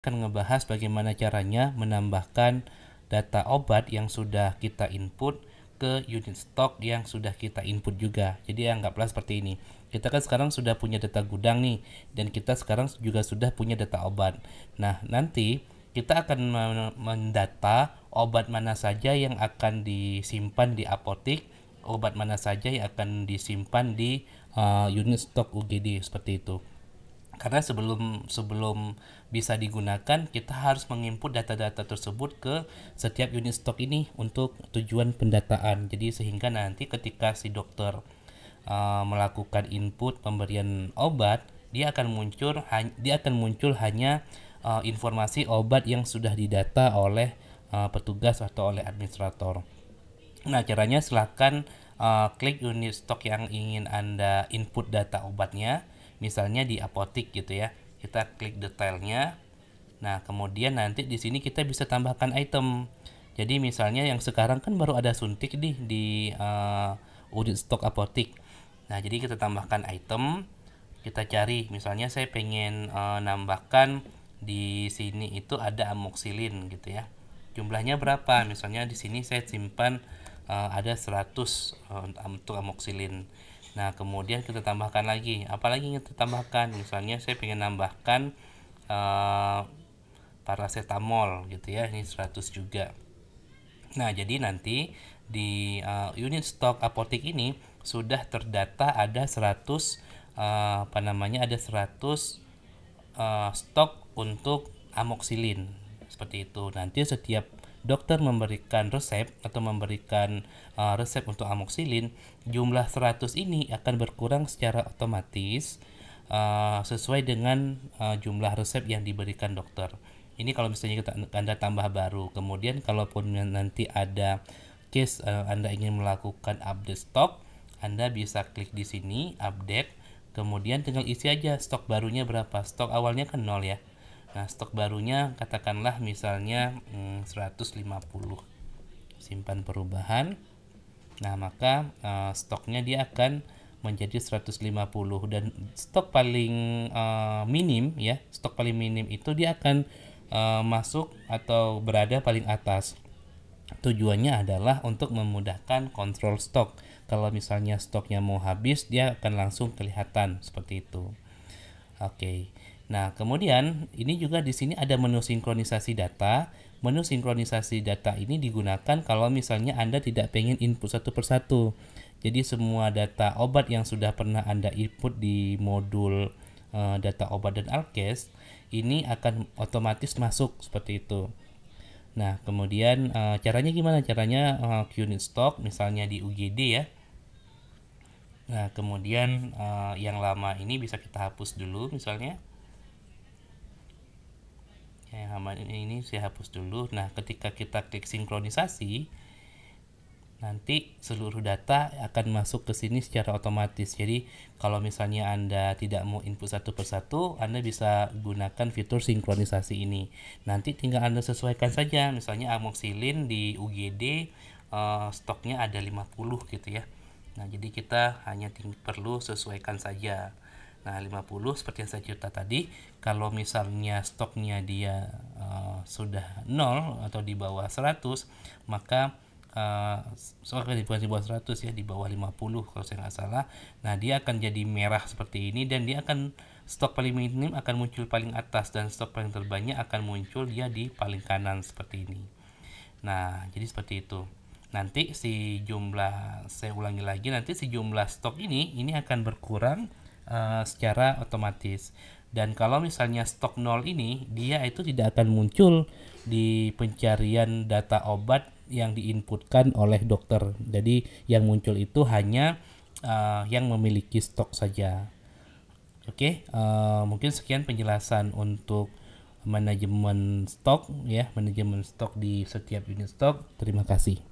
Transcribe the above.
akan ngebahas bagaimana caranya menambahkan data obat yang sudah kita input ke unit stok yang sudah kita input juga. Jadi anggaplah seperti ini. Kita kan sekarang sudah punya data gudang nih, dan kita sekarang juga sudah punya data obat. Nah, nanti kita akan mendata obat mana saja yang akan disimpan di apotik, obat mana saja yang akan disimpan di unit stok UGD seperti itu. Karena sebelum bisa digunakan, kita harus menginput data-data tersebut ke setiap unit stok ini untuk tujuan pendataan. Jadi sehingga nanti ketika si dokter melakukan input pemberian obat, dia akan muncul hanya informasi obat yang sudah didata oleh petugas atau oleh administrator. Nah, caranya silahkan klik unit stok yang ingin Anda input data obatnya, misalnya di apotik gitu ya. Kita klik detailnya. Nah, kemudian nanti di sini kita bisa tambahkan item. Jadi misalnya yang sekarang kan baru ada suntik nih di unit stok apotik. Nah, jadi kita tambahkan item, kita cari. Misalnya saya pengen nambahkan di sini itu ada amoxilin gitu ya. Jumlahnya berapa? Misalnya di sini saya simpan ada 100 untuk amoxilin. Nah, kemudian kita tambahkan lagi. Apalagi yang kita tambahkan? Misalnya saya pengen nambahkan paracetamol gitu ya. Ini 100 juga. Nah, jadi nanti di unit stok apotik ini sudah terdata ada 100 ada 100 stok untuk amoxilin seperti itu. Nanti setiap dokter memberikan resep atau memberikan resep untuk amoxilin, jumlah 100 ini akan berkurang secara otomatis sesuai dengan jumlah resep yang diberikan dokter. Ini kalau misalnya Anda tambah baru. Kemudian kalaupun nanti ada case Anda ingin melakukan update stok, Anda bisa klik di sini update, kemudian tinggal isi aja stok barunya berapa. Stok awalnya kan 0 ya. Nah, stok barunya katakanlah misalnya 150. Simpan perubahan. Nah, maka stoknya dia akan menjadi 150, dan stok paling minim ya, stok paling minim itu dia akan masuk atau berada paling atas. Tujuannya adalah untuk memudahkan kontrol stok. Kalau misalnya stoknya mau habis, dia akan langsung kelihatan seperti itu. Oke. Nah, kemudian ini juga di sini ada menu sinkronisasi data. Menu sinkronisasi data ini digunakan kalau misalnya Anda tidak pengen input satu persatu. Jadi semua data obat yang sudah pernah Anda input di modul data obat dan alkes ini akan otomatis masuk seperti itu. Nah, kemudian caranya gimana? Caranya unit stock misalnya di UGD ya. Nah, kemudian yang lama ini bisa kita hapus dulu misalnya. Yang lama ini saya hapus dulu. Nah, ketika kita klik sinkronisasi, nanti seluruh data akan masuk ke sini secara otomatis. Jadi, kalau misalnya Anda tidak mau input satu persatu, Anda bisa gunakan fitur sinkronisasi ini. Nanti tinggal Anda sesuaikan saja. Misalnya amoxilin di UGD stoknya ada 50 gitu ya. Nah, jadi kita hanya perlu sesuaikan saja. Nah, 50 seperti yang saya cerita tadi, kalau misalnya stoknya dia sudah 0 atau di bawah 100, maka di bawah 100 ya, di bawah 50 kalau saya nggak salah. Nah, dia akan jadi merah seperti ini, dan dia akan stok paling minim akan muncul paling atas, dan stok paling terbanyak akan muncul dia di paling kanan seperti ini. Nah, jadi seperti itu. Nanti saya ulangi lagi, nanti si jumlah stok ini akan berkurang secara otomatis. Dan kalau misalnya stok 0 ini, dia itu tidak akan muncul di pencarian data obat yang diinputkan oleh dokter. Jadi yang muncul itu hanya yang memiliki stok saja. Oke, mungkin sekian penjelasan untuk manajemen stok ya, manajemen stok di setiap unit stok. Terima kasih.